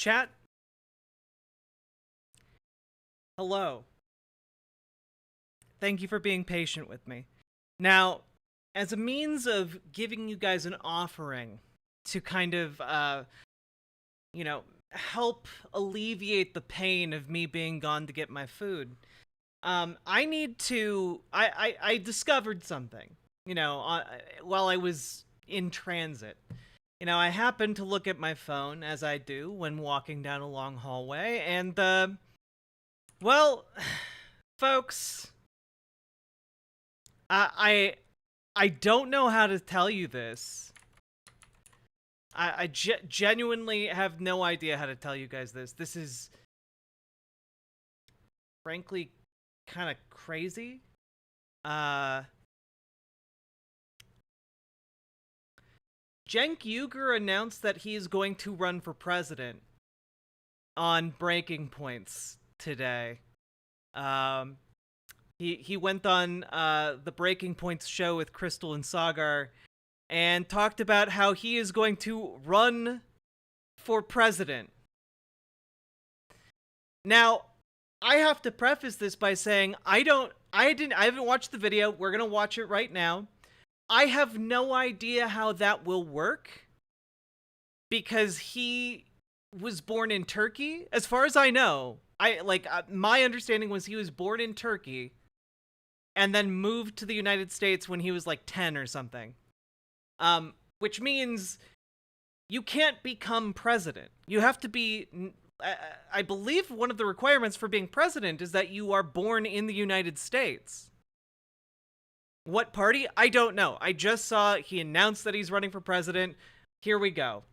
Chat, hello. Thank you for being patient with me. Now, as a means of giving you guys an offering to kind of, help alleviate the pain of me being gone to get my food, I need to. I discovered something, while I was in transit. I happened to look at my phone, as I do when walking down a long hallway, and, well, folks, I don't know how to tell you this. I genuinely have no idea how to tell you guys this. This is, frankly, kind of crazy. Cenk Uygur announced that he is going to run for president on Breaking Points today. He went on the Breaking Points show with Crystal and Sagar and talked about how he is going to run for president. Now, I have to preface this by saying I haven't watched the video. We're going to watch it right now. I have no idea how that will work because he was born in Turkey. As far as I know, my understanding was he was born in Turkey and then moved to the United States when he was like 10 or something. Which means you can't become president. You have to be, I believe one of the requirements for being president is that you are born in the United States. What party? I don't know. I just saw he announced that he's running for president. Here we go.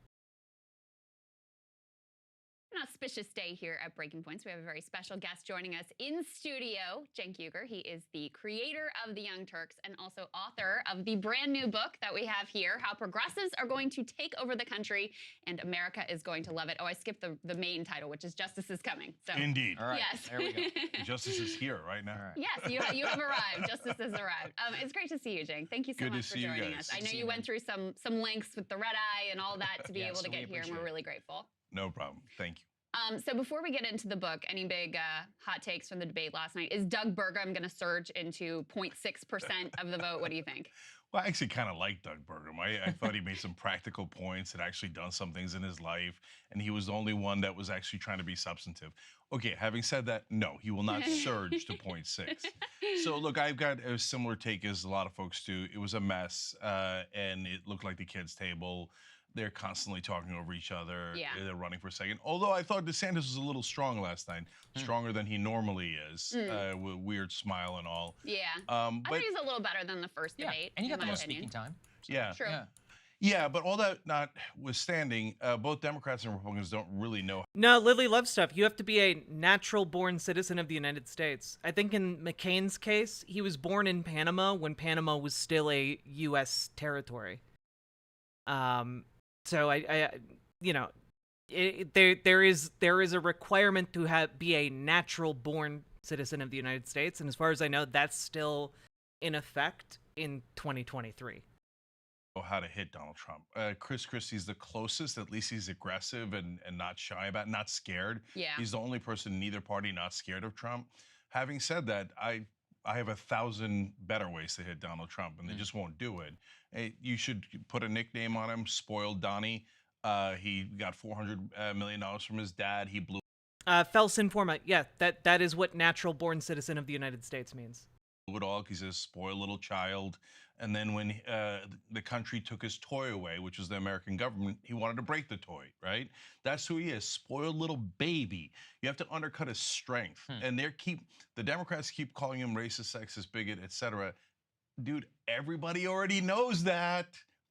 An auspicious day here at Breaking Points. We have a very special guest joining us in studio, Cenk Uygur. He is the creator of The Young Turks and also author of the brand new book that we have here, How Progressives Are Going to Take Over the Country and America is Going to Love It. Oh, I skipped the main title, which is Justice is Coming. So, indeed. All right, yes. there we go. Justice is here right now. All right. Yes, you have arrived. Justice has arrived. It's great to see you, Cenk. Thank you so Good to much for see you joining guys. us. I know See you you, went through some lengths with the red eye and all that to be Yeah, able to so we get here, and appreciate we're it. really grateful. No problem. Thank you. So before we get into the book, any big hot takes from the debate last night? Is Doug Burgum going to surge into 0.6% of the vote? What do you think? Well, I actually kind of like Doug Burgum. I thought he made some practical points, had actually done some things in his life, and he was the only one that was actually trying to be substantive. Okay, having said that, no, he will not surge to 0.6. So look, I've got a similar take as a lot of folks do. It was a mess, and it looked like the kids' table. They're constantly talking over each other. Yeah. They're running for second. Although I thought DeSantis was a little strong last night, stronger than he normally is, with weird smile and all. Yeah. I But think he's a little better than the first Yeah, debate. and you in got the my most opinion. speaking time. So, yeah, True. Yeah. yeah. But all that notwithstanding, both Democrats and Republicans don't really know. No, Lily loves stuff. You have to be a natural-born citizen of the United States. I think in McCain's case, he was born in Panama when Panama was still a U.S. territory. So there is a requirement to be a natural-born citizen of the United States, and as far as I know, that's still in effect in 2023. How to hit Donald Trump. Chris Christie's the closest. At least he's aggressive and not shy about it, not scared. Yeah. He's the only person in either party not scared of Trump. Having said that, I have 1,000 better ways to hit Donald Trump, and they just won't do it. Hey, you should put a nickname on him, Spoiled Donnie. He got $400 million from his dad. He blew Fels in forma. Yeah, that is what natural-born citizen of the United States means. it all. He's a spoiled little child. And then when the country took his toy away, which was the American government, he wanted to break the toy, right? That's who he is, spoiled little baby. You have to undercut his strength. And the Democrats keep calling him racist, sexist, bigot, etc. Dude, everybody already knows that,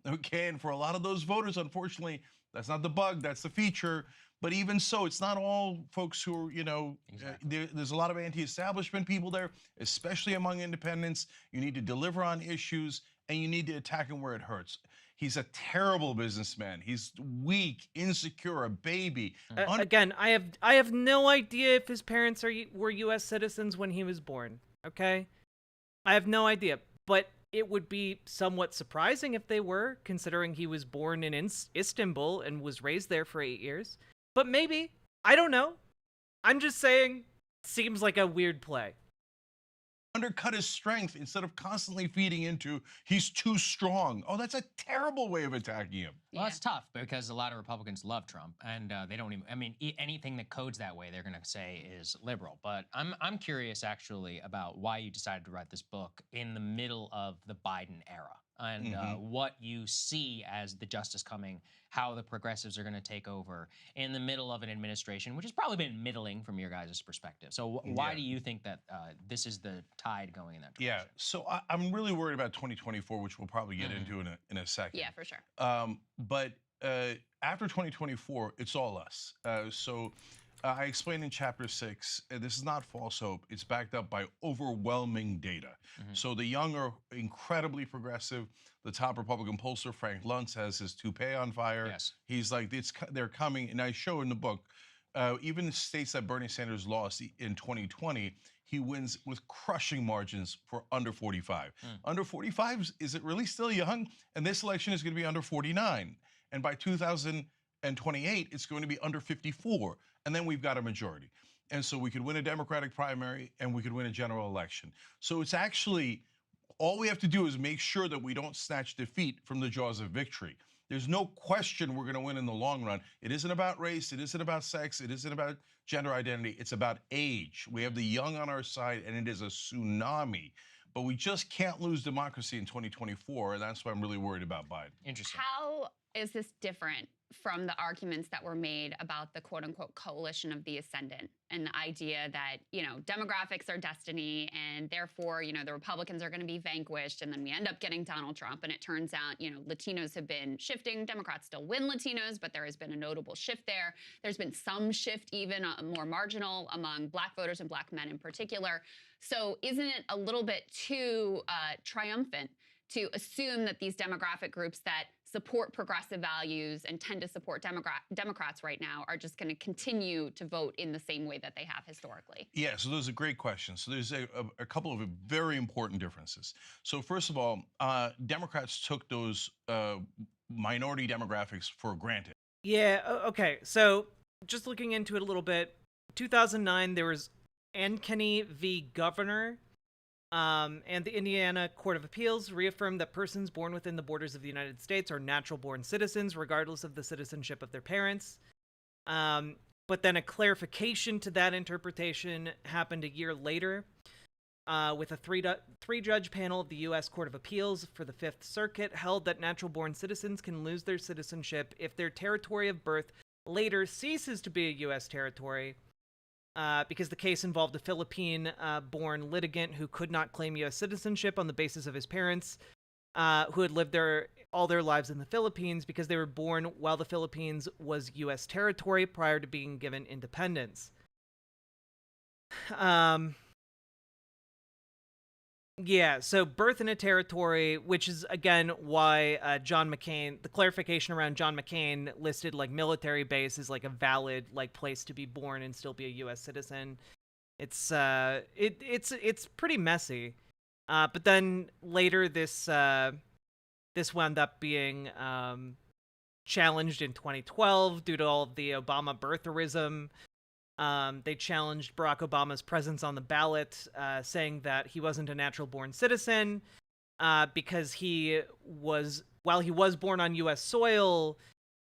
okay? And for a lot of those voters, unfortunately, that's not the bug, that's the feature. But even so, it's not all folks who are, Exactly. there's a lot of anti-establishment people there, especially among independents. You need to deliver on issues, and you need to attack him where it hurts. He's a terrible businessman. He's weak, insecure, a baby. Again, I have no idea if his parents were U.S. citizens when he was born. Okay, I have no idea, but it would be somewhat surprising if they were, considering he was born in Istanbul and was raised there for 8 years. But maybe. I don't know. I'm just saying, seems like a weird play. Undercut his strength instead of constantly feeding into he's too strong. Oh, that's a terrible way of attacking him. Well, that's tough because a lot of Republicans love Trump, and they don't even. I mean, anything that codes that way, they're going to say is liberal. But I'm curious actually about why you decided to write this book in the middle of the Biden era, and what you see as the justice coming, how the progressives are going to take over in the middle of an administration, which has probably been middling from your guys' perspective. So why do you think that this is the tide going in that direction? Yeah, so I'm really worried about 2024, which we'll probably get into in a second. Yeah, for sure. But after 2024, it's all us. I explained in chapter 6, this is not false hope. It's backed up by overwhelming data. So the young are incredibly progressive. The top Republican pollster, Frank Luntz, has his toupee on fire. Yes. He's like, they're coming. And I show in the book, even states that Bernie Sanders lost in 2020, he wins with crushing margins for under 45. Under 45, is it really still young? And this election is going to be under 49. And by 2028, it's going to be under 54. And then we've got a majority. And so we could win a Democratic primary and we could win a general election. So it's actually, all we have to do is make sure that we don't snatch defeat from the jaws of victory. There's no question we're going to win in the long run. It isn't about race. It isn't about sex. It isn't about gender identity. It's about age. We have the young on our side, and it is a tsunami. But we just can't lose democracy in 2024, and that's why I'm really worried about Biden. Interesting. How is this different from the arguments that were made about the quote unquote coalition of the ascendant and the idea that, you know, demographics are destiny and therefore, you know, the Republicans are going to be vanquished and then we end up getting Donald Trump. And it turns out, you know, Latinos have been shifting. Democrats still win Latinos, but there has been a notable shift there. There's been some shift, even more marginal among Black voters and Black men in particular. So isn't it a little bit too triumphant to assume that these demographic groups that support progressive values and tend to support Democrats right now are just going to continue to vote in the same way that they have historically? Yeah, so those are great questions. So there's a couple of very important differences. So first of all, Democrats took those minority demographics for granted. Yeah, okay. So just looking into it a little bit, 2009, there was Ankeny v. Governor, and the Indiana Court of Appeals reaffirmed that persons born within the borders of the United States are natural-born citizens, regardless of the citizenship of their parents. But then a clarification to that interpretation happened a year later, with a three-judge panel of the U.S. Court of Appeals for the Fifth Circuit held that natural-born citizens can lose their citizenship if their territory of birth later ceases to be a U.S. territory, because the case involved a Philippine-born litigant who could not claim U.S. citizenship on the basis of his parents, who had lived all their lives in the Philippines because they were born while the Philippines was U.S. territory prior to being given independence. Yeah, so birth in a territory, which is, again, why John McCain, the clarification around John McCain listed, like, military base is, like, a valid, like, place to be born and still be a U.S. citizen. It's pretty messy. But then later this wound up being challenged in 2012 due to all of the Obama birtherism. They challenged Barack Obama's presence on the ballot, saying that he wasn't a natural-born citizen because while he was born on U.S. soil,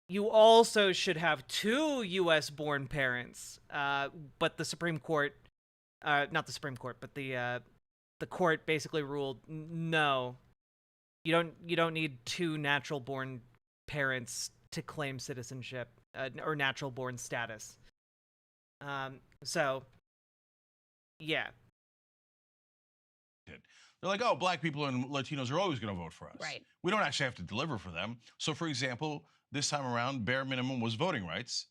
you also should have two U.S.-born parents. But the Supreme Court, not the Supreme Court, but the court basically ruled no, you don't need two natural-born parents to claim citizenship or natural-born status. So, yeah. They're like, oh, Black people and Latinos are always going to vote for us. Right. We don't actually have to deliver for them. So, for example, this time around, bare minimum was voting rights,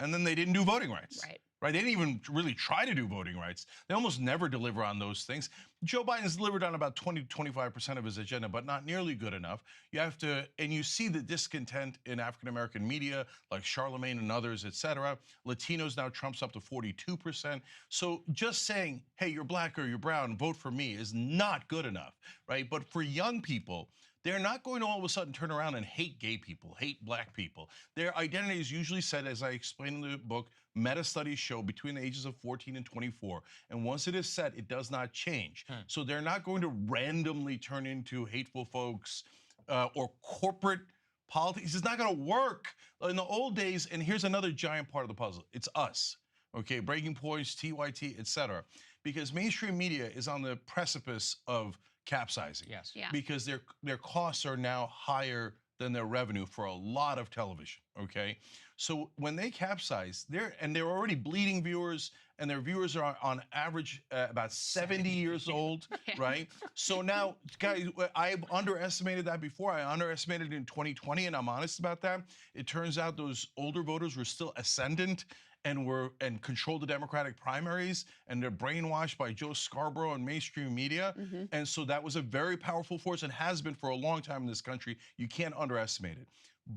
and then they didn't do voting rights. Right? They didn't even really try to do voting rights. They almost never deliver on those things. Joe Biden's delivered on about 20 to 25% of his agenda, but not nearly good enough. You have to, and you see the discontent in African-American media, like Charlemagne and others, et cetera. Latinos now trumps up to 42%. So just saying, hey, you're Black or you're brown, vote for me is not good enough, right? But for young people, they're not going to all of a sudden turn around and hate gay people, hate black people. Their identity is usually set, as I explained in the book, meta studies show between the ages of 14 and 24. And once it is set, it does not change. So they're not going to randomly turn into hateful folks or corporate politics. It's not going to work. In the old days, and here's another giant part of the puzzle, it's us. Okay, Breaking Points, TYT, etc. Because mainstream media is on the precipice of capsizing. Yes. Yeah. Because their costs are now higher than their revenue for a lot of television. Okay, so when they capsize, they're already bleeding viewers, and their viewers are on average about 70 years old, Yeah. right? So now, guys, I've underestimated that before. I underestimated it in 2020, and I'm honest about that. It turns out those older voters were still ascendant and control the Democratic primaries, and they're brainwashed by Joe Scarborough and mainstream media. And so that was a very powerful force and has been for a long time in this country. You can't underestimate it.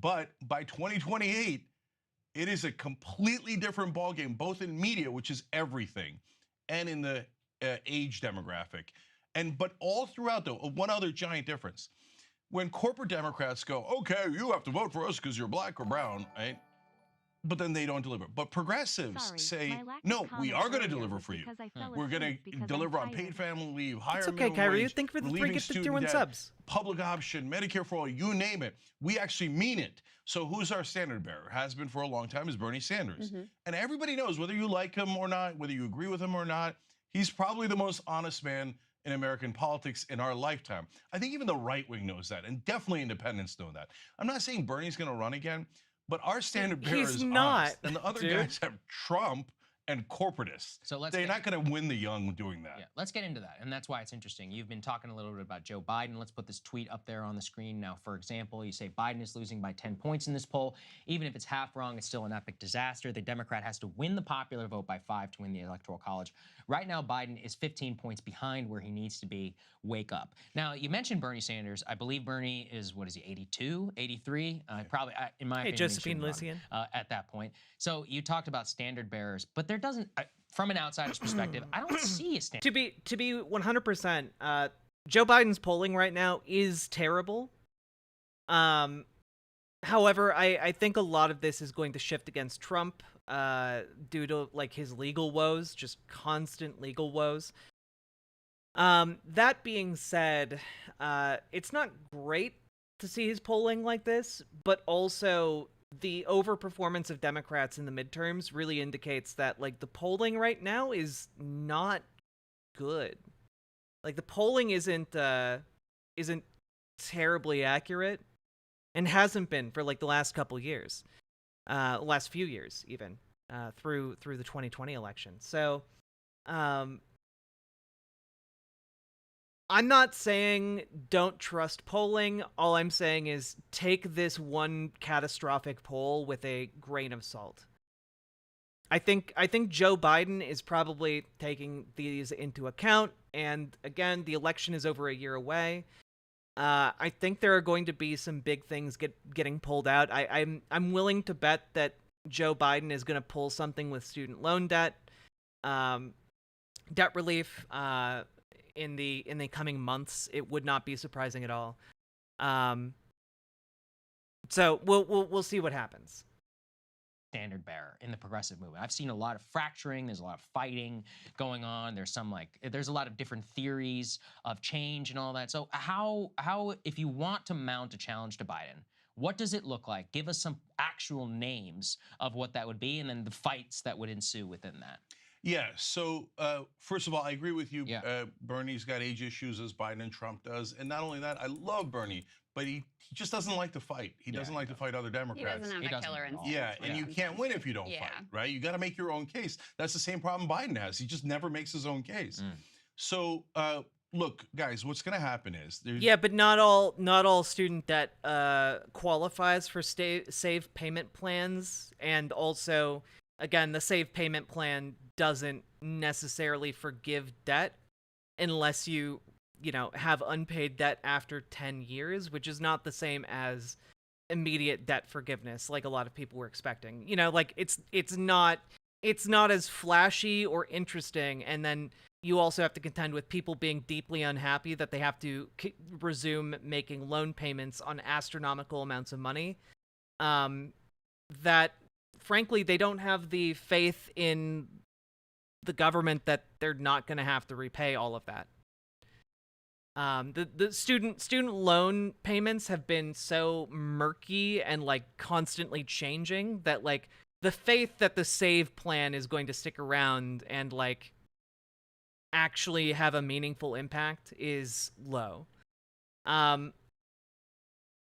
But by 2028, it is a completely different ballgame, both in media, which is everything, and in the age demographic. But all throughout, though, one other giant difference. When corporate Democrats go, okay, you have to vote for us because you're black or brown, right? But then they don't deliver. But progressives say, no, we are going to deliver for you. We're going to deliver on paid family leave, higher It's okay, minimum Kyrie. wage, Thank you for the 3 relieving gifted tier student 1 debt, subs. public option, Medicare for all, you name it. We actually mean it. So who's our standard bearer? Has been for a long time, is Bernie Sanders. And everybody knows, whether you like him or not, whether you agree with him or not, he's probably the most honest man in American politics in our lifetime. I think even the right wing knows that, and definitely independents know that. I'm not saying Bernie's going to run again, but our standard bearer He's is not, honest, and the other dude. guys have Trump and corporatists. So They're not going to win the young doing that. Yeah, let's get into that. And that's why it's interesting. You've been talking a little bit about Joe Biden. Let's put this tweet up there on the screen. Now, for example, you say Biden is losing by 10 points in this poll. Even if it's half wrong, it's still an epic disaster. The Democrat has to win the popular vote by 5 to win the Electoral College. Right now, Biden is 15 points behind where he needs to be. Wake up. Now, you mentioned Bernie Sanders. I believe Bernie is, what is he, 82, 83? Probably, in my opinion, he Josephine shouldn't run, Lysian. at that point. So you talked about standard bearers, but there doesn't... from an outsider's perspective, I don't see a standard. To be 100%, Joe Biden's polling right now is terrible. However, I think a lot of this is going to shift against Trump due to like his legal woes, just constant legal woes. That being said, it's not great to see his polling like this, but also the overperformance of Democrats in the midterms really indicates that like the polling right now is not good. Like the polling isn't terribly accurate, and hasn't been for like the last couple years, last few years even, through the 2020 election. So, I'm not saying don't trust polling. All I'm saying is take this one catastrophic poll with a grain of salt. I think Joe Biden is probably taking these into account, and again, the election is over a year away. I think there are going to be some big things getting pulled out. I'm willing to bet that Joe Biden is going to pull something with student loan debt, debt relief, in the coming months. It would not be surprising at all. So we'll see what happens. Standard bearer in the progressive movement. I've seen a lot of fracturing. There's a lot of fighting going on. There's a lot of different theories of change and all that. So how if you want to mount a challenge to Biden, what does it look like? Give us some actual names of what that would be, and then the fights that would ensue within that. Yeah, so first of all, I agree with you. Yeah. Bernie's got age issues as Biden and Trump does. And not only that, I love Bernie, but he just doesn't like to fight. He doesn't like to fight other He Democrats. doesn't have that killer instinct. Yeah, and you can't win if you don't Yeah. fight, right? You got to make your own case. That's the same problem Biden has. He just never makes his own case. So, look, guys, what's going to happen is yeah, but not all student debt qualifies for save payment plans, and also, again, the save payment plan doesn't necessarily forgive debt unless you have unpaid debt after 10 years, which is not the same as immediate debt forgiveness like a lot of people were expecting. Like it's not as flashy or interesting, and then you also have to contend with people being deeply unhappy that they have to resume making loan payments on astronomical amounts of money. That, frankly, they don't have the faith in the government that they're not going to have to repay all of that. The student loan payments have been so murky and like constantly changing that like the faith that the save plan is going to stick around and like actually have a meaningful impact is low.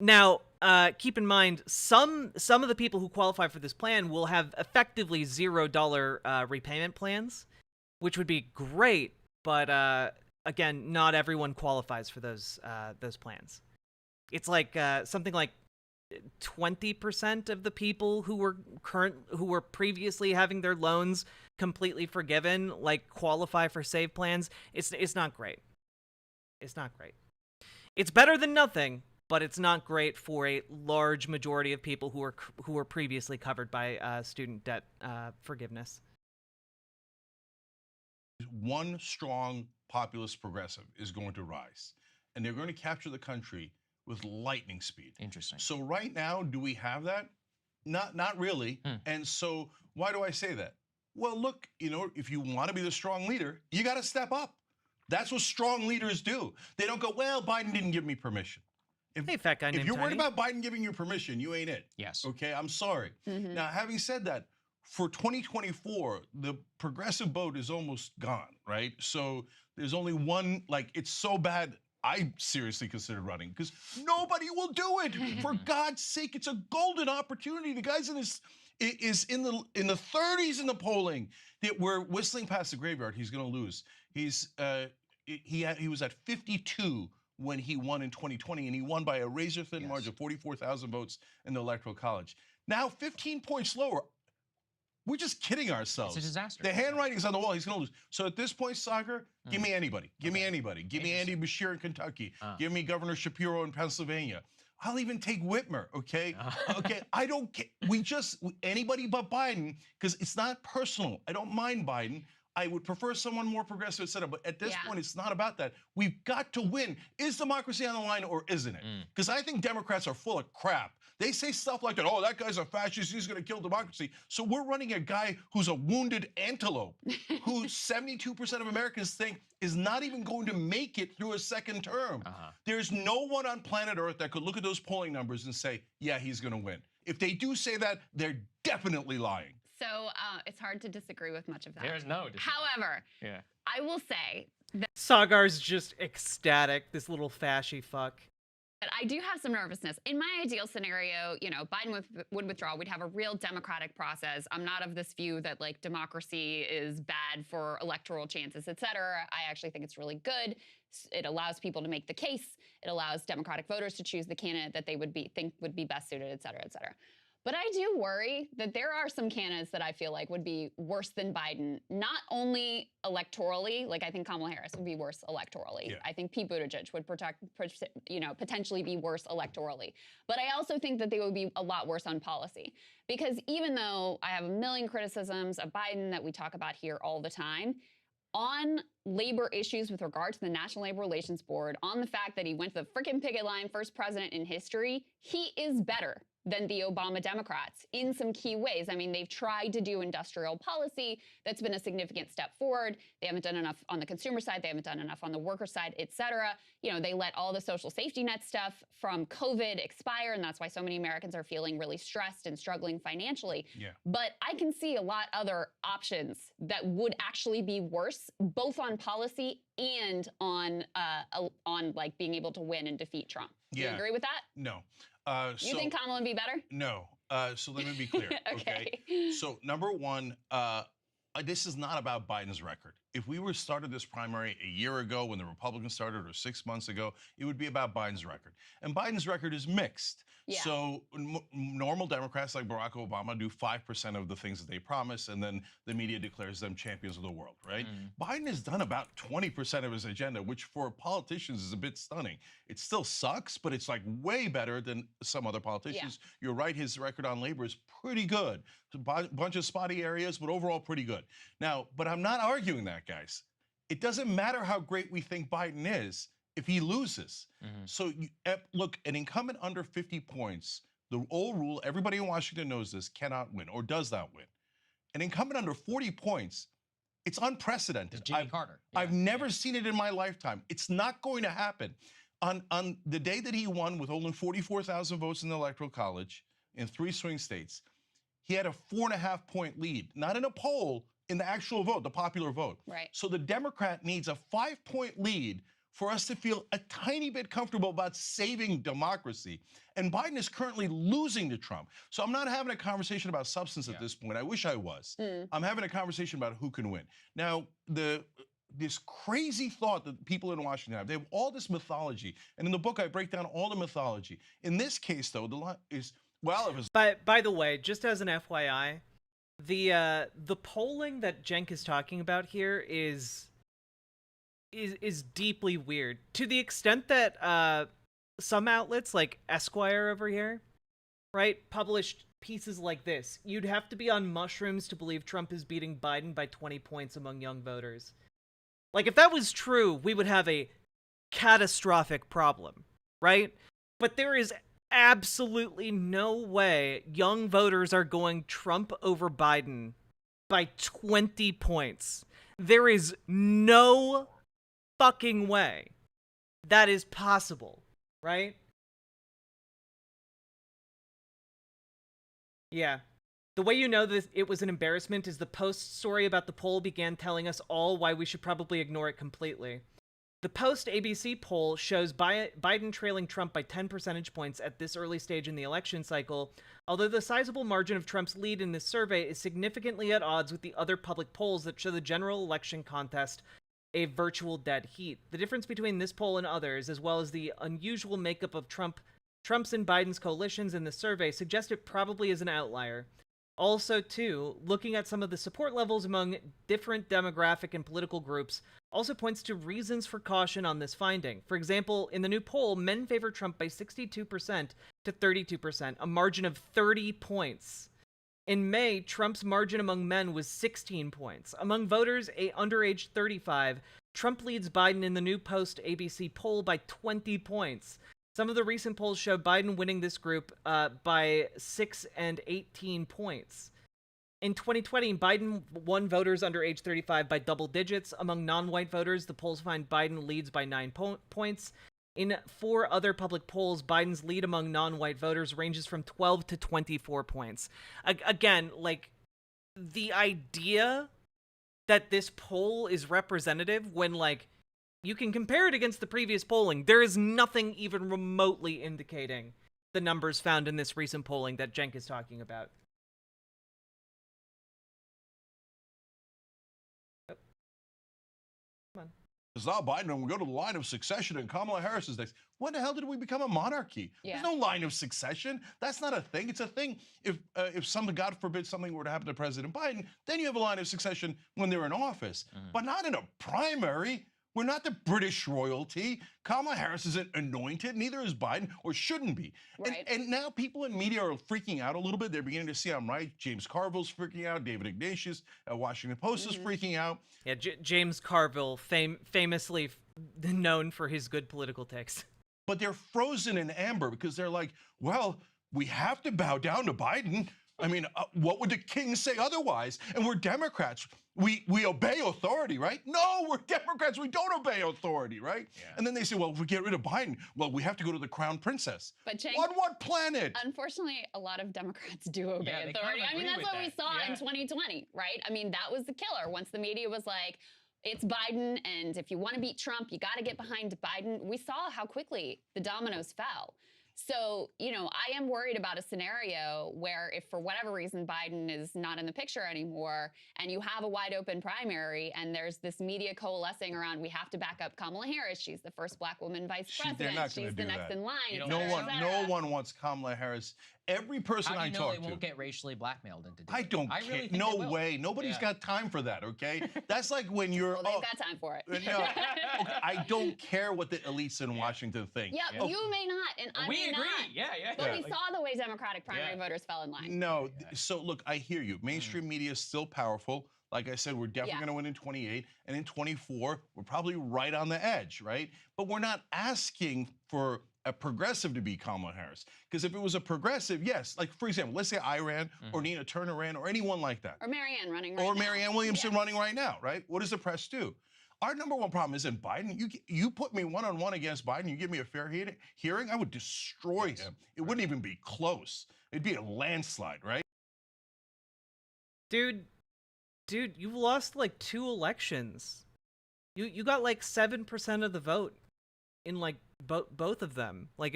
Now, keep in mind, some of the people who qualify for this plan will have effectively $0 repayment plans, which would be great, but again, not everyone qualifies for those plans. It's like something like 20% of the people who were previously having their loans completely forgiven like qualify for save plans. It's not great. It's not great. It's better than nothing, but it's not great for a large majority of people who were previously covered by student debt forgiveness. One strong populist progressive is going to rise, and they're going to capture the country with lightning speed. Interesting. So right now, do we have that? Not really. And so why do I say that? Well, look, if you want to be the strong leader, you got to step up. That's what strong leaders do. They don't go, well, Biden didn't give me permission. Hey, fat guy named If you're worried Tiny. about Biden giving you permission, you ain't it. Yes. Okay, I'm sorry. Now, having said that, for 2024, the progressive vote is almost gone, right? So there's only one, like, it's so bad, I seriously considered running because nobody will do it. For God's sake, it's a golden opportunity. The guy's is in the 30s in the polling. We're whistling past the graveyard. He's going to lose. He was at 52 when he won in 2020, and he won by a razor-thin margin of 44,000 votes in the Electoral College. Now, 15 points lower. We're just kidding ourselves. It's a disaster. The handwriting's on the wall. He's going to lose. So at this point, soccer, give me anybody. Give me anybody. Give me Andy Beshear in Kentucky. Give me Governor Shapiro in Pennsylvania. I'll even take Whitmer, okay? Okay, I don't care. Anybody but Biden, because it's not personal. I don't mind Biden. I would prefer someone more progressive, et cetera. But at this point, it's not about that. We've got to win. Is democracy on the line or isn't it? Because I think Democrats are full of crap. They say stuff like that, oh, that guy's a fascist, he's gonna kill democracy. So we're running a guy who's a wounded antelope, who 72% of Americans think is not even going to make it through a second term. There's no one on planet Earth that could look at those polling numbers and say, yeah, he's gonna win. If they do say that, they're definitely lying. So it's hard to disagree with much of that. There's no disagreement. However, I will say that Sagar's just ecstatic, this little fashy fuck. I do have some nervousness. In my ideal scenario, Biden would withdraw. We'd have a real democratic process. I'm not of this view that like democracy is bad for electoral chances, et cetera. I actually think it's really good. It allows people to make the case. It allows Democratic voters to choose the candidate that they think would be best suited, et cetera, et cetera. But I do worry that there are some candidates that I feel like would be worse than Biden, not only electorally, like I think Kamala Harris would be worse electorally. Yeah. I think Pete Buttigieg would potentially be worse electorally. But I also think that they would be a lot worse on policy. Because even though I have a million criticisms of Biden that we talk about here all the time, on labor issues with regard to the National Labor Relations Board, on the fact that he went to the freaking picket line, first president in history, he is better than the Obama Democrats in some key ways. I mean, they've tried to do industrial policy. That's been a significant step forward. They haven't done enough on the consumer side. They haven't done enough on the worker side, et cetera. They let all the social safety net stuff from COVID expire, and that's why so many Americans are feeling really stressed and struggling financially. But I can see a lot other options that would actually be worse, both on policy and on like being able to win and defeat Trump. Do you agree with that? No. You think Kamala would be better? No. So let me be clear. Okay. So number one, this is not about Biden's record. If we were started this primary a year ago when the Republicans started or 6 months ago, it would be about Biden's record. And Biden's record is mixed. Yeah. So normal Democrats like Barack Obama do 5% of the things that they promise, and then the media declares them champions of the world, right? Biden has done about 20% of his agenda, which for politicians is a bit stunning. It still sucks, but it's like way better than some other politicians. You're right, his record on labor is pretty good. A bunch of spotty areas, but overall pretty good. Now, but I'm not arguing that, guys. it doesn't matter how great we think Biden is if he loses. So look, an incumbent under 50 points, the old rule, everybody in Washington knows this, cannot win or does not win. An incumbent under 40 points, it's unprecedented. Jimmy Carter. I've never seen it in my lifetime. It's not going to happen. On the day that he won with only 44,000 votes in the Electoral College in 3 swing states, he had a 4.5-point lead, not in a poll, in the actual vote, the popular vote. Right. So the Democrat needs a 5-point lead for us to feel a tiny bit comfortable about saving democracy. And Biden is currently losing to Trump. So I'm not having a conversation about substance at this point. I wish I was. I'm having a conversation about who can win. Now, this crazy thought that people in Washington have, they have all this mythology. And in the book, I break down all the mythology. In this case, though, the line is, well, if it's... By the way, just as an FYI, the polling that Cenk is talking about here is deeply weird, to the extent that some outlets like Esquire over here, right, published pieces like this. You'd have to be on mushrooms to believe Trump is beating Biden by 20 points among young voters. Like, if that was true, we would have a catastrophic problem, right? But there is absolutely no way young voters are going Trump over Biden by 20 points. There is no fucking way that is possible, right? Yeah. The way you know that it was an embarrassment is the Post story about the poll began telling us all why we should probably ignore it completely. The Post ABC poll shows Biden trailing Trump by 10 percentage points at this early stage in the election cycle, although the sizable margin of Trump's lead in this survey is significantly at odds with the other public polls that show the general election contest a virtual dead heat. The difference between this poll and others, as well as the unusual makeup of Trump's and Biden's coalitions in the survey, suggest it probably is an outlier. Also, too, looking at some of the support levels among different demographic and political groups also points to reasons for caution on this finding. For example, in the new poll, men favor Trump by 62% to 32%, a margin of 30 points. In May, Trump's margin among men was 16 points. Among voters under age 35, Trump leads Biden in the new Post ABC poll by 20 points. Some of the recent polls show Biden winning this group by 6 and 18 points. In 2020, Biden won voters under age 35 by double digits. Among non-white voters, the polls find Biden leads by 9 points. In 4 other public polls, Biden's lead among non-white voters ranges from 12 to 24 points. Again, like, the idea that this poll is representative when, like, you can compare it against the previous polling, there is nothing even remotely indicating the numbers found in this recent polling that Cenk is talking about. Oh. Come on. It's not Biden, and we go to the line of succession, and Kamala Harris is next. When the hell did we become a monarchy? Yeah. There's no line of succession. That's not a thing. It's a thing if something, God forbid, something were to happen to President Biden, then you have a line of succession when they're in office, but not in a primary. We're not the British royalty. Kamala Harris isn't anointed, neither is Biden, or shouldn't be. Right. And now people in media are freaking out a little bit. They're beginning to see I'm right. James Carville's freaking out. David Ignatius at Washington Post is freaking out. Yeah, James Carville, famously known for his good political takes. But they're frozen in amber because they're like, well, we have to bow down to Biden. I mean, what would the king say otherwise? And we're Democrats. We obey authority, right? No, we're Democrats. We don't obey authority, right? Yeah. And then they say, well, if we get rid of Biden, well, we have to go to the crown princess. But Cenk, on what planet? Unfortunately, a lot of Democrats do obey they authority. kind of I mean, agree that's what with we that. saw in 2020, right? I mean, that was the killer. Once the media was like, it's Biden, and if you want to beat Trump, you got to get behind Biden. We saw how quickly the dominoes fell. So, you know, I am worried about a scenario where if for whatever reason Biden is not in the picture anymore and you have a wide open primary and there's this media coalescing around, we have to back up Kamala Harris. She's the first black woman vice president. They're not She's the next in line. No one wants Kamala Harris. Every person How do you know I talk they to won't get racially blackmailed into doing I it? don't care. Really think No they will. way. Nobody's got time for that, okay? That's like when you're... Well, they've got time for it. No, okay, I don't care what the elites in Washington think. Yeah, you may not, and I We may agree. not. Yeah. But we saw the way Democratic primary voters fell in line. No, so look, I hear you. Mainstream media is still powerful. Like I said, we're definitely Yeah. going to win in 28, and in 24, we're probably right on the edge, right? But we're not asking for a progressive to be Kamala Harris. Because if it was a progressive, yes, like for example, let's say I ran or Nina Turner ran or anyone like that. Or Marianne running right Or now. Marianne Williamson running right now, right? What does the press do? Our number one problem isn't Biden. You put me one-on-one against Biden, you give me a fair hearing, I would destroy him. It wouldn't even be close. It'd be a landslide, right? Dude, you lost like 2 elections. You got like 7% of the vote in like both of them. Like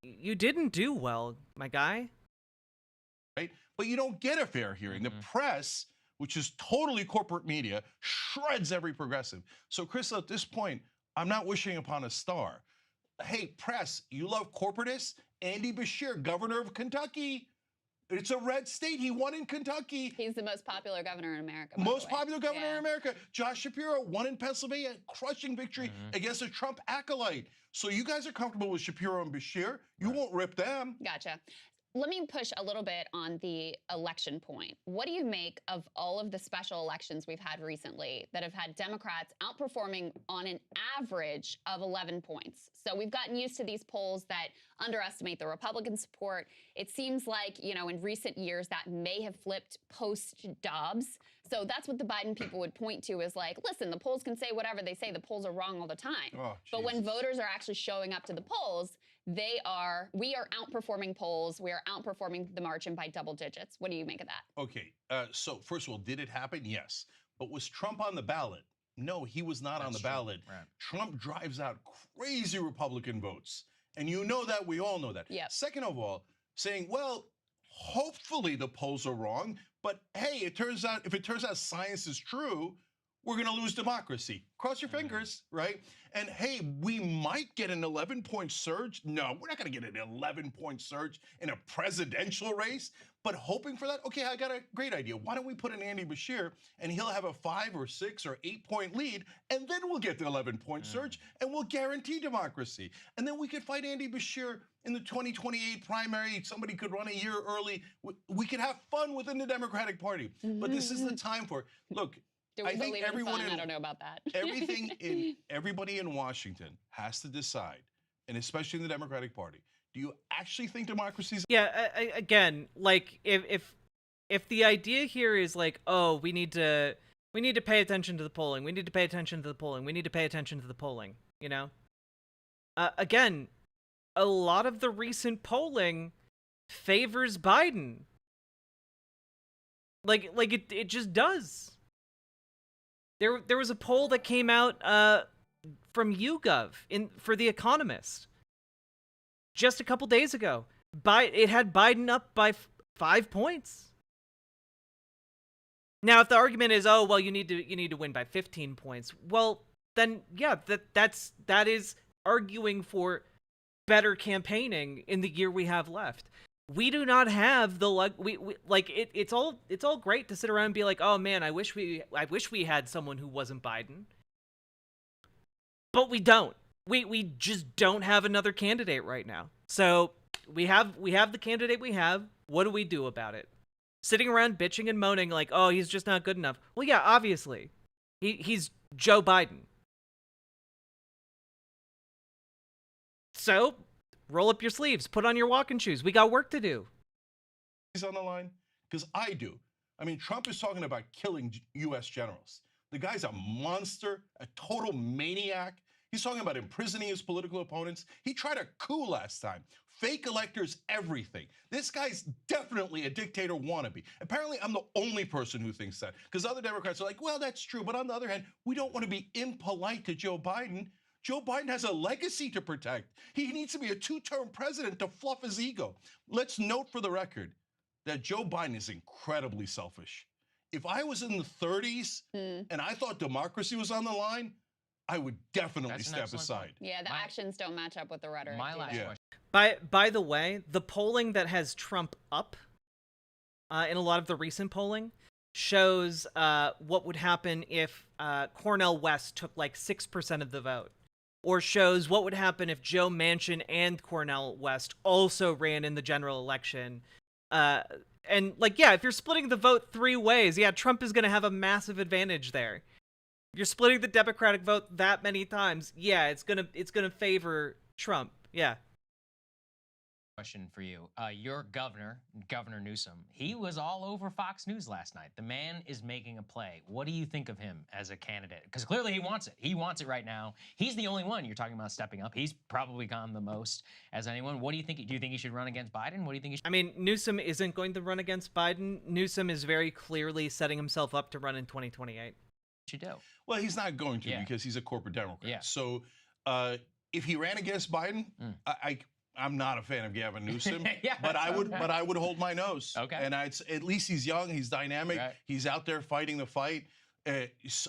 you didn't do well, my guy. Right? But you don't get a fair hearing. The press, which is totally corporate media, shreds every progressive. So, Crystal, at this point, I'm not wishing upon a star. Hey, press, you love corporatists? Andy Beshear, governor of Kentucky. It's a red state. He won in Kentucky. He's the most popular governor in America. Most popular governor in America. Josh Shapiro won in Pennsylvania, crushing victory against a Trump acolyte. So you guys are comfortable with Shapiro and Beshear. You won't rip them. Gotcha. Let me push a little bit on the election point. What do you make of all of the special elections we've had recently that have had Democrats outperforming on an average of 11 points? So we've gotten used to these polls that underestimate the Republican support. It seems like, you know, in recent years that may have flipped post-Dobbs. So that's what the Biden people would point to is like, listen, the polls can say whatever they say. The polls are wrong all the time. Oh, but when Jesus. voters are actually showing up to the polls, we are outperforming polls. We are outperforming the margin by double digits. What do you make of that? Okay, so first of all, did it happen? Yes. But was Trump on the ballot? No, he was not on the ballot. Right. Trump drives out crazy Republican votes. And you know that, we all know that. Yep. Second of all, saying, well, hopefully the polls are wrong, but hey, if it turns out science is true, we're going to lose democracy. Cross your fingers, right? And hey, we might get an 11-point surge. No, we're not going to get an 11-point surge in a presidential race, but hoping for that. Okay, I got a great idea. Why don't we put in Andy Beshear and he'll have a 5 or 6 or 8-point lead, and then we'll get the 11-point surge and we'll guarantee democracy. And then we could fight Andy Beshear in the 2028 primary. Somebody could run a year early. We could have fun within the Democratic Party. But this is the time for it. Look, Do we I think believe in everyone fun? I don't know about that. everybody in Washington has to decide, and especially in the Democratic Party, do you actually think democracy's Yeah, again, like if the idea here is like, oh, we need to pay attention to the polling. We need to pay attention to the polling. We need to pay attention to the polling, you know? Again, a lot of the recent polling favors Biden. Like it just does. There was a poll that came out from YouGov for The Economist just a couple days ago. It had Biden up by 5 points. Now, if the argument is, oh well, you need to win by 15 points, well then yeah, that is arguing for better campaigning in the year we have left. We do not have the it's all great to sit around and be like, oh man, I wish we had someone who wasn't Biden. But we don't. We just don't have another candidate right now. So we have the candidate we have. What do we do about it? Sitting around bitching and moaning like, oh, he's just not good enough. Well, yeah, obviously. He's Joe Biden. So roll up your sleeves, put on your walking shoes. We got work to do. on the line? Because I do. I mean, Trump is talking about killing U.S. generals. The guy's a monster, a total maniac. He's talking about imprisoning his political opponents. He tried a coup last time. Fake electors, everything. This guy's definitely a dictator wannabe. Apparently, I'm the only person who thinks that. Because other Democrats are like, well, that's true. But on the other hand, we don't want to be impolite to Joe Biden. Joe Biden has a legacy to protect. He needs to be a 2-term president to fluff his ego. Let's note for the record that Joe Biden is incredibly selfish. If I was in the 30s and I thought democracy was on the line, I would definitely step aside. Yeah, the actions don't match up with the rhetoric. My last question. By the way, the polling that has Trump up in a lot of the recent polling shows what would happen if Cornel West took like 6% of the vote. Or shows what would happen if Joe Manchin and Cornel West also ran in the general election. And like, yeah, if you're splitting the vote 3 ways, yeah, Trump is going to have a massive advantage there. You're splitting the Democratic vote that many times. Yeah, it's going to favor Trump. Yeah. Question for you. Your governor, Governor Newsom, he was all over Fox News last night. The man is making a play. What do you think of him as a candidate? Because clearly he wants it. He wants it right now. He's the only one you're talking about stepping up. He's probably gone the most as anyone. What do you think? Do you think he should run against Biden? What do you think he should? I mean, Newsom isn't going to run against Biden. Newsom is very clearly setting himself up to run in 2028. Do? Well, he's not going to Yeah. because he's a corporate Democrat. Yeah. So if he ran against Biden, I'm not a fan of Gavin Newsom, Yeah, but I would okay. but I would hold my nose. Okay. And at least he's young, he's dynamic, Right. he's out there fighting the fight.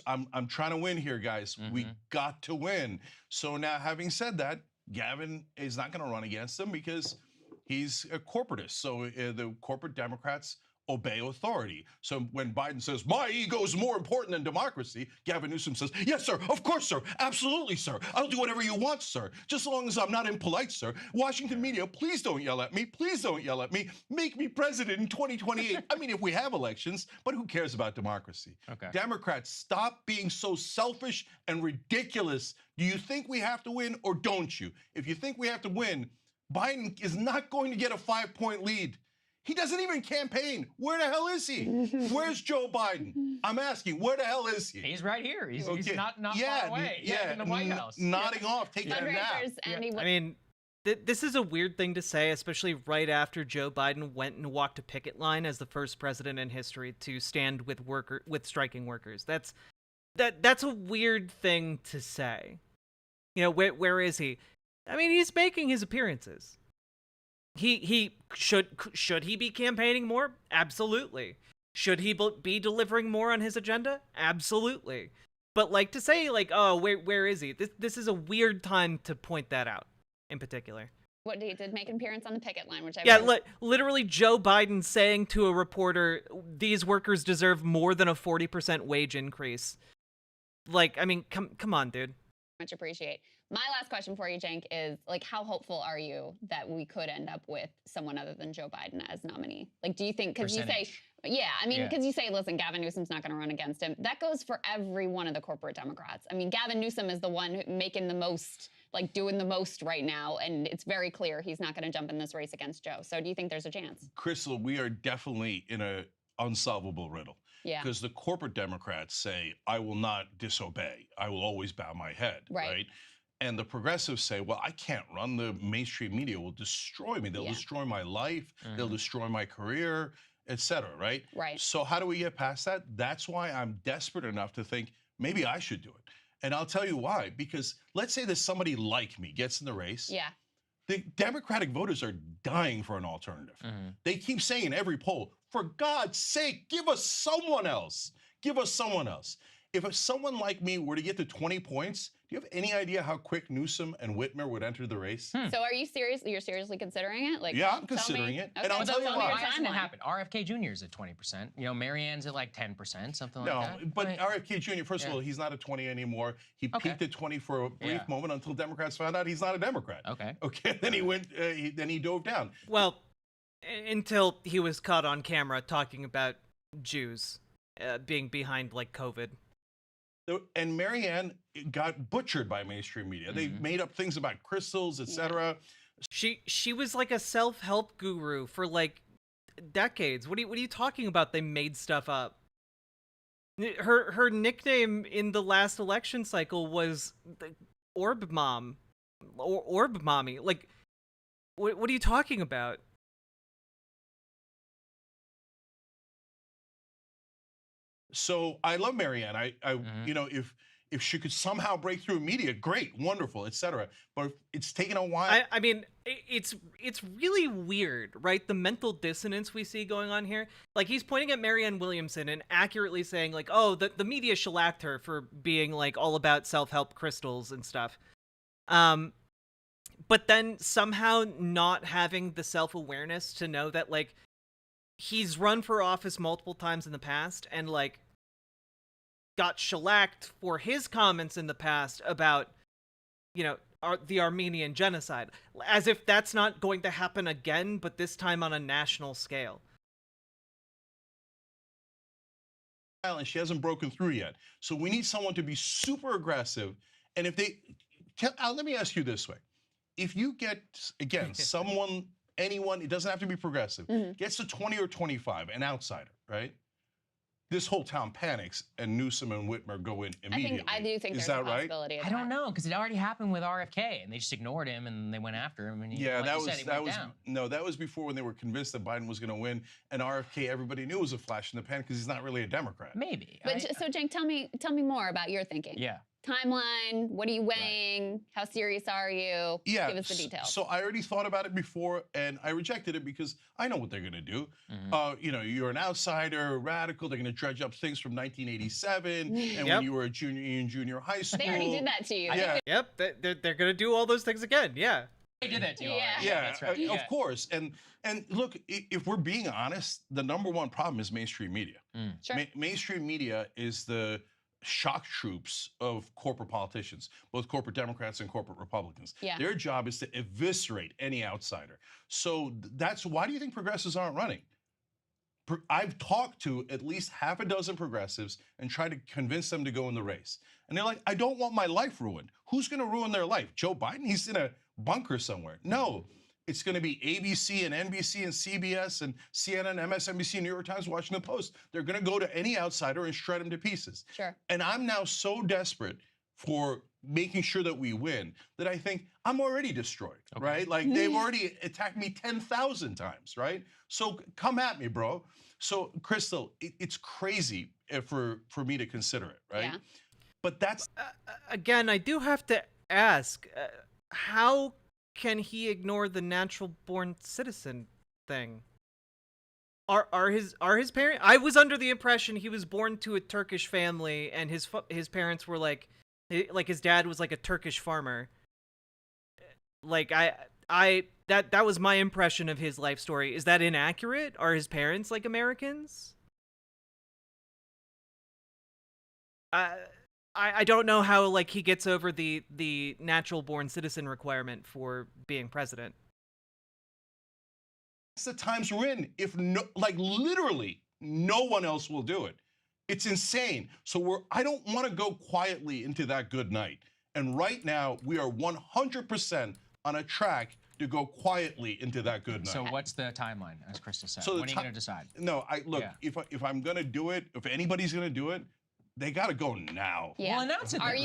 I'm trying to win here, guys. We got to win. So now, having said that, Gavin is not going to run against him because he's a corporatist. So the corporate Democrats obey authority. So when Biden says, my ego is more important than democracy, Gavin Newsom says, yes, sir, of course, sir, absolutely, sir. I'll do whatever you want, sir, just as long as I'm not impolite, sir. Washington media, please don't yell at me. Please don't yell at me. Make me president in 2028. I mean, if we have elections, but who cares about democracy? Okay. Democrats, stop being so selfish and ridiculous. Do you think we have to win or don't you? If you think we have to win, Biden is not going to get a 5-point lead. He doesn't even campaign. Where the hell is he? Where's Joe Biden? I'm asking, where the hell is he? He's right here. He's Okay. not Yeah, far away. yeah, in the White House. nodding off, taking a nap. Fundraisers, and he I mean, this is a weird thing to say, especially right after Joe Biden went and walked a picket line as the first president in history to stand with striking workers. That's a weird thing to say. You know, where is he? I mean, he's making his appearances. He should he be campaigning more? Absolutely. Should he be delivering more on his agenda? Absolutely. But like to say like, oh, where is he? This is a weird time to point that out in particular. What he did make an appearance on the picket line, which I Yeah, literally Joe Biden saying to a reporter, these workers deserve more than a 40% wage increase. Like, I mean, come on, dude. much appreciate. My last question for you, Cenk, is like, how hopeful are you that we could end up with someone other than Joe Biden as nominee? Like, do you think, because you say, yeah, I mean, because you say, listen, Gavin Newsom's not going to run against him. That goes for every one of the corporate Democrats. I mean, Gavin Newsom is the one making the most, like doing the most right now. And it's very clear he's not going to jump in this race against Joe. So do you think there's a chance? Crystal, we are definitely in an unsolvable riddle. Yeah. Because the corporate Democrats say, I will not disobey. I will always bow my head. Right. And the progressives say, well, I can't run. The mainstream media will destroy me. They'll destroy my life. They'll destroy my career, et cetera, right? Right. So how do we get past that? That's why I'm desperate enough to think maybe I should do it. And I'll tell you why. Because let's say there's somebody like me gets in the race. Yeah. The Democratic voters are dying for an alternative. They keep saying in every poll, for God's sake, give us someone else. Give us someone else. If someone like me were to get to 20 points, do you have any idea how quick Newsom and Whitmer would enter the race? So are you serious? You're seriously considering it? Like, Yeah, I'm considering it. Okay. And I'll tell you why. Why hasn't it happened? RFK Jr. is at 20%. You know, Marianne's at like 10%, something like that. No, but Right. RFK Jr., first of all, he's not at 20 anymore. He peaked at 20 for a brief moment until Democrats found out he's not a Democrat. Okay. Then he went. Then he dove down. Well, until he was caught on camera talking about Jews being behind like COVID. And Marianne got butchered by mainstream media. They made up things about crystals, etc. She was like a self-help guru for like decades. What are you talking about? They made stuff up. Her nickname in the last election cycle was Orb Mom or Orb Mommy. Like, what are you talking about? So I love Marianne. I you know, if she could somehow break through media, great, wonderful, etc. But it's taken a while. I mean, it's really weird, right? The mental dissonance we see going on here. Like, he's pointing at Marianne Williamson and accurately saying, like, oh, the media shellacked her for being, like, all about self-help crystals and stuff. But then somehow not having the self-awareness to know that, like, he's run for office multiple times in the past and, like, got shellacked for his comments in the past about, you know, the Armenian genocide. As if that's not going to happen again, but this time on a national scale. and she hasn't broken through yet. So we need someone to be super aggressive. And if they, let me ask you this way. If you get, again, anyone, it doesn't have to be progressive, gets to 20 or 25, an outsider, right? This whole town panics and Newsom and Whitmer go in immediately. I do think Is there's that a possibility of I that. don't know, because it already happened with RFK, and they just ignored him, and they went after him. And Yeah, like that you was said, he went down. no, that was before when they were convinced that Biden was going to win, and RFK everybody knew was a flash in the pan because he's not really a Democrat. Maybe. But so, Cenk, tell me more about your thinking. Yeah. Timeline, what are you weighing? How serious are you? Yeah, Give us the details. So I already thought about it before, and I rejected it because I know what they're going to do. You know, you're an outsider, radical. They're going to dredge up things from 1987 and when you were a junior in junior high school. They already did that to you. Yeah. Yep, they're gonna do all those things again. Yeah. They did that to you. Yeah. already. Yeah, That's right. of course. And look, if we're being honest, the number one problem is mainstream media. Sure. Mainstream media is the shock troops of corporate politicians, both corporate Democrats and corporate Republicans. Yeah. Their job is to eviscerate any outsider. So that's why do you think progressives aren't running? I've talked to at least half a dozen progressives and tried to convince them to go in the race. And they're like, I don't want my life ruined. Who's going to ruin their life? Joe Biden? He's in a bunker somewhere. No, it's going to be ABC and NBC and CBS and CNN, MSNBC, New York Times, Washington Post. They're going to go to any outsider and shred him to pieces. Sure. And I'm now so desperate for making sure that we win that I think I'm already destroyed, right? Like they've already attacked me 10,000 times, right? So come at me, bro. So Crystal, it's crazy for me to consider it, right? Yeah. But that's Again, I do have to ask, how can he ignore the natural born citizen thing? Are his parents? I was under the impression he was born to a Turkish family, and his parents were like his dad was like a Turkish farmer. Like that was my impression of his life story. Is that inaccurate? Are his parents like Americans? I don't know how like he gets over the natural born citizen requirement for being president. That's the times we're in. If literally no one else will do it. It's insane. So I don't want to go quietly into that good night. And right now we are 100% on a track to go quietly into that good night. So what's the timeline, as Crystal said? So when are you going to decide? No, if I'm going to do it, if anybody's going to do it, they got to go now. Yeah. Well, announce it. Have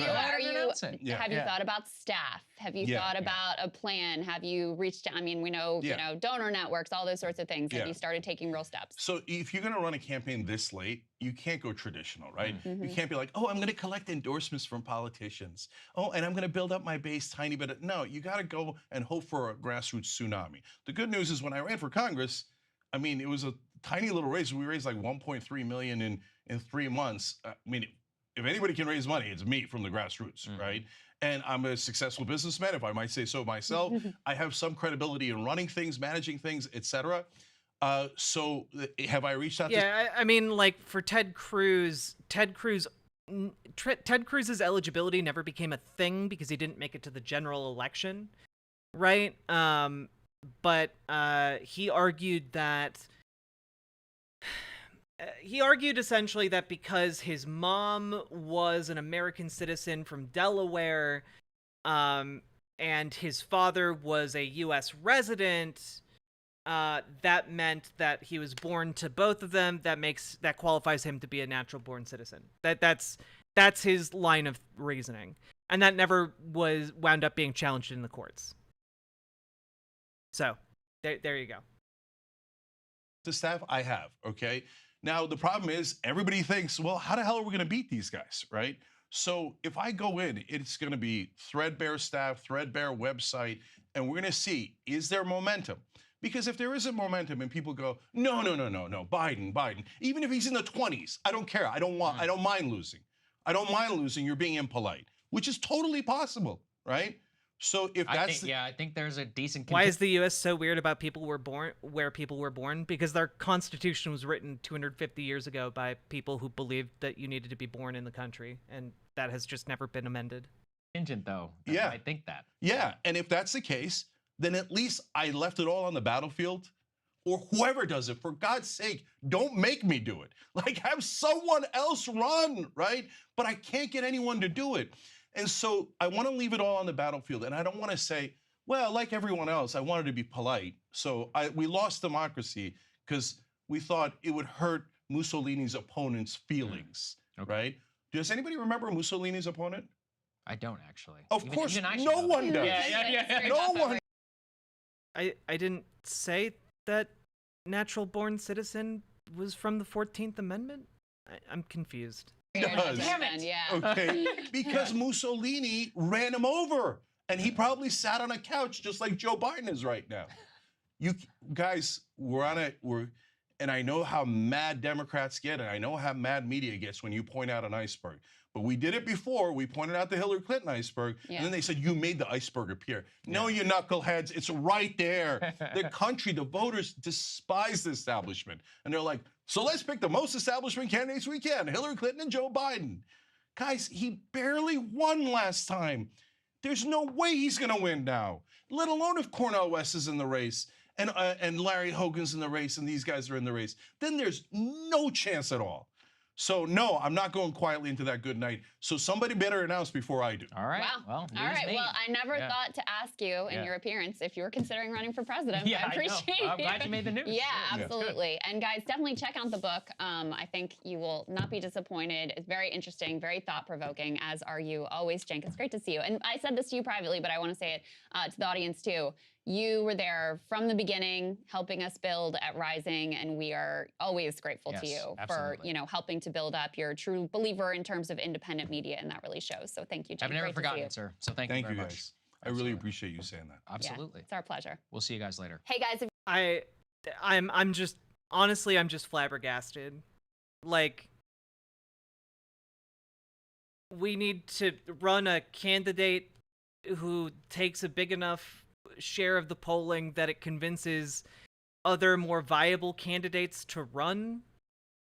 you thought about staff? Have you thought about a plan? Have you reached out? I mean, we know, you know, donor networks, all those sorts of things. Have you started taking real steps? So if you're going to run a campaign this late, you can't go traditional, right? You can't be like, oh, I'm going to collect endorsements from politicians. Oh, and I'm going to build up my base tiny bit. No, you got to go and hope for a grassroots tsunami. The good news is when I ran for Congress, I mean, it was a tiny little race. We raised like 1.3 million in 3 months. I mean, if anybody can raise money, it's me from the grassroots, right? And I'm a successful businessman, if I might say so myself. I have some credibility in running things, managing things, etc. So have I reached out? Yeah, I mean, like for Ted Cruz's eligibility never became a thing because he didn't make it to the general election, right? But he argued that. He argued essentially that because his mom was an American citizen from Delaware, and his father was a U.S. resident, that meant that he was born to both of them. That qualifies him to be a natural born citizen. That's his line of reasoning, and that never wound up being challenged in the courts. So, there you go. The staff I have, okay? Now, the problem is everybody thinks, well, how the hell are we going to beat these guys, right? So if I go in, it's going to be threadbare staff, threadbare website, and we're going to see, is there momentum? Because if there isn't momentum and people go, no, Biden, even if he's in the 20s, I don't care. I don't mind losing. I don't mind losing. You're being impolite, which is totally possible, right? So if that's I think there's a decent. Why is the U.S. so weird about where people were born? Because their constitution was written 250 years ago by people who believed that you needed to be born in the country, and that has just never been amended. Contingent, though. I think that. Yeah, and if that's the case, then at least I left it all on the battlefield or whoever does it, for God's sake, don't make me do it. Like, have someone else run, right? But I can't get anyone to do it. And so I want to leave it all on the battlefield. And I don't want to say, well, like everyone else, I wanted to be polite. So we lost democracy because we thought it would hurt Mussolini's opponent's feelings, right? Does anybody remember Mussolini's opponent? I don't actually. Of course, even I should no know one that. does. Yeah. No one. I didn't say that natural born citizen was from the 14th Amendment. I'm confused. Does. Damn it. Yeah. Okay, because Mussolini ran him over, and he probably sat on a couch just like Joe Biden is right now. You guys, and I know how mad Democrats get, and I know how mad media gets when you point out an iceberg. But we did it before. We pointed out the Hillary Clinton iceberg, and then they said, you made the iceberg appear. No, you knuckleheads, it's right there. The country, the voters despise the establishment. And they're like, so let's pick the most establishment candidates we can, Hillary Clinton and Joe Biden. Guys, he barely won last time. There's no way he's gonna win now, let alone if Cornel West is in the race and Larry Hogan's in the race and these guys are in the race. Then there's no chance at all. So no, I'm not going quietly into that good night. So somebody better announce before I do. All right. Wow. Well, All right. me. Well, I never thought to ask you in your appearance if you were considering running for president. Yeah, I appreciate I know. I'm it. glad you made the news. Yeah, Yeah. absolutely. And guys, definitely check out the book. I think you will not be disappointed. It's very interesting, very thought-provoking, as are you always, Cenk. It's great to see you. And I said this to you privately, but I want to say it to the audience too. You were there from the beginning, helping us build at Rising, and we are always grateful to you for helping to build up. You're a true believer in terms of independent media, and that really shows. So thank you, Cenk. I've never Great forgotten to see it, sir. So thank you very much. Guys. I really appreciate you saying that. Absolutely. Yeah, it's our pleasure. We'll see you guys later. Hey guys, if I'm just honestly, I'm just flabbergasted. Like, we need to run a candidate who takes a big enough share of the polling that it convinces other more viable candidates to run.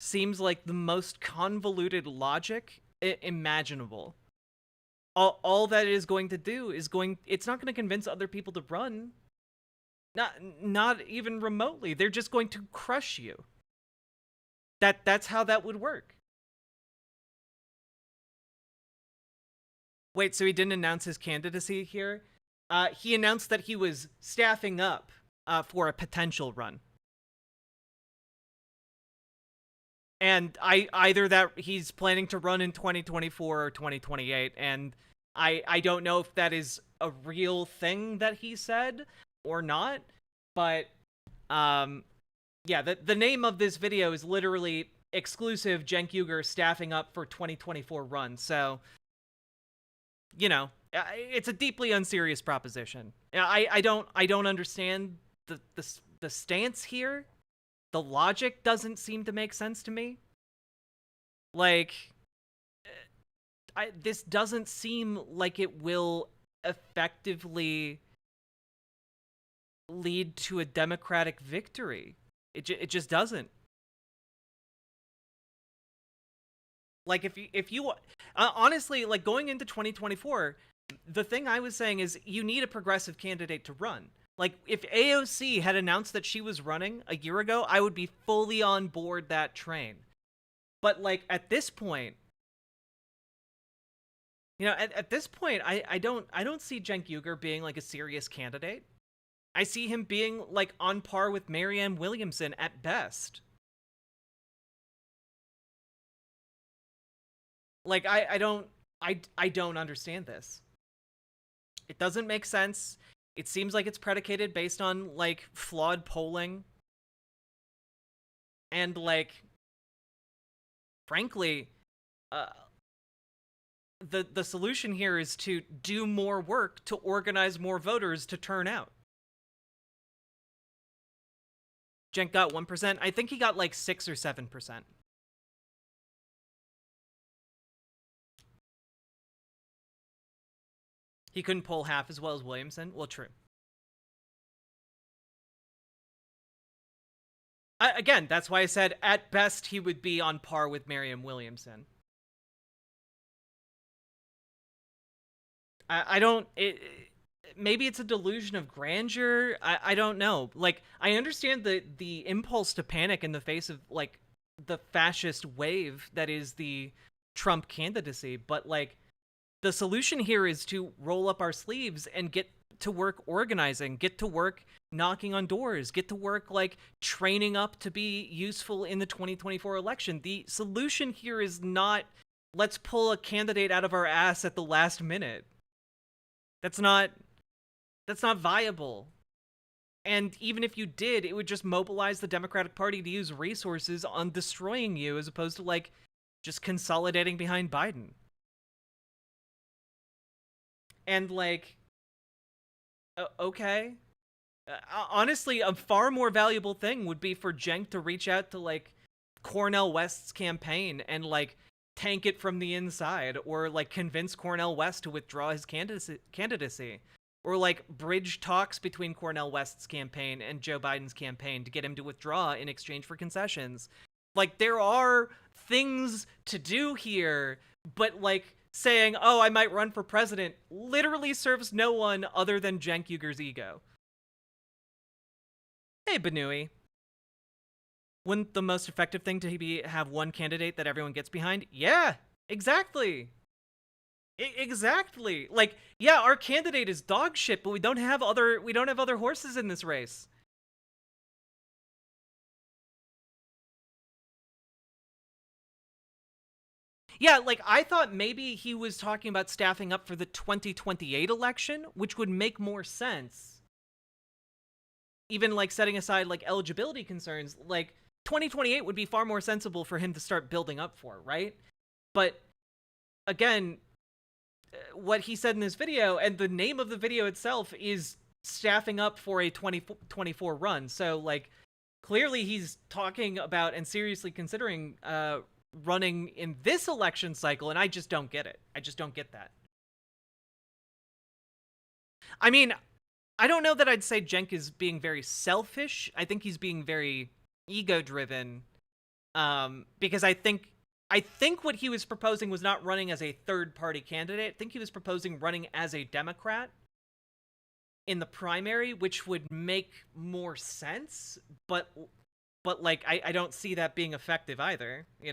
Seems like the most convoluted logic imaginable. All that it is going to do is it's not going to convince other people to run. Not even remotely. They're just going to crush you. That's how that would work. Wait, so he didn't announce his candidacy here? He announced that he was staffing up for a potential run. And either that he's planning to run in 2024 or 2028, and I don't know if that is a real thing that he said or not, but yeah, the name of this video is literally exclusive Cenk Uygur staffing up for 2024 run. So, it's a deeply unserious proposition. I don't understand the stance here. The logic doesn't seem to make sense to me. Like, this doesn't seem like it will effectively lead to a Democratic victory. It just doesn't. Like, if you honestly, like, going into 2024, the thing I was saying is you need a progressive candidate to run. Like, if AOC had announced that she was running a year ago, I would be fully on board that train. But, like, at this point, at this point, I don't see Cenk Uygur being, like, a serious candidate. I see him being, like, on par with Marianne Williamson at best. Like, I don't understand this. It doesn't make sense. It seems like it's predicated based on, like, flawed polling. And, like, frankly, the solution here is to do more work to organize more voters to turn out. Cenk got 1%. I think he got, like, 6 or 7%. He couldn't pull half as well as Williamson. Well, true. Again, that's why I said at best he would be on par with Marianne Williamson. maybe it's a delusion of grandeur. I don't know. Like, I understand the impulse to panic in the face of like the fascist wave that is the Trump candidacy, but like the solution here is to roll up our sleeves and get to work organizing, get to work knocking on doors, get to work like training up to be useful in the 2024 election. The solution here is not let's pull a candidate out of our ass at the last minute. That's not viable. And even if you did, it would just mobilize the Democratic Party to use resources on destroying you as opposed to like just consolidating behind Biden. And like, okay. Honestly, a far more valuable thing would be for Cenk to reach out to like Cornel West's campaign and like tank it from the inside, or like convince Cornel West to withdraw his candidacy, or like bridge talks between Cornel West's campaign and Joe Biden's campaign to get him to withdraw in exchange for concessions. Like, there are things to do here, but like saying, oh, I might run for president literally serves no one other than Cenk Uygur's ego. Hey, Benui. Wouldn't the most effective thing to be have one candidate that everyone gets behind? Yeah, exactly. Exactly. Like, yeah, our candidate is dog shit, but we don't have other horses in this race. Yeah, like, I thought maybe he was talking about staffing up for the 2028 election, which would make more sense. Even like setting aside like eligibility concerns, like 2028 would be far more sensible for him to start building up for, right? But again, what he said in this video, and the name of the video itself, is staffing up for a 2024 run. So like, clearly he's talking about and seriously considering running in this election cycle, and I just don't get it. I just don't get that. I mean, I don't know that I'd say Cenk is being very selfish. I think he's being very ego-driven, because I think what he was proposing was not running as a third-party candidate. I think he was proposing running as a Democrat in the primary, which would make more sense, but like, I don't see that being effective either, you know?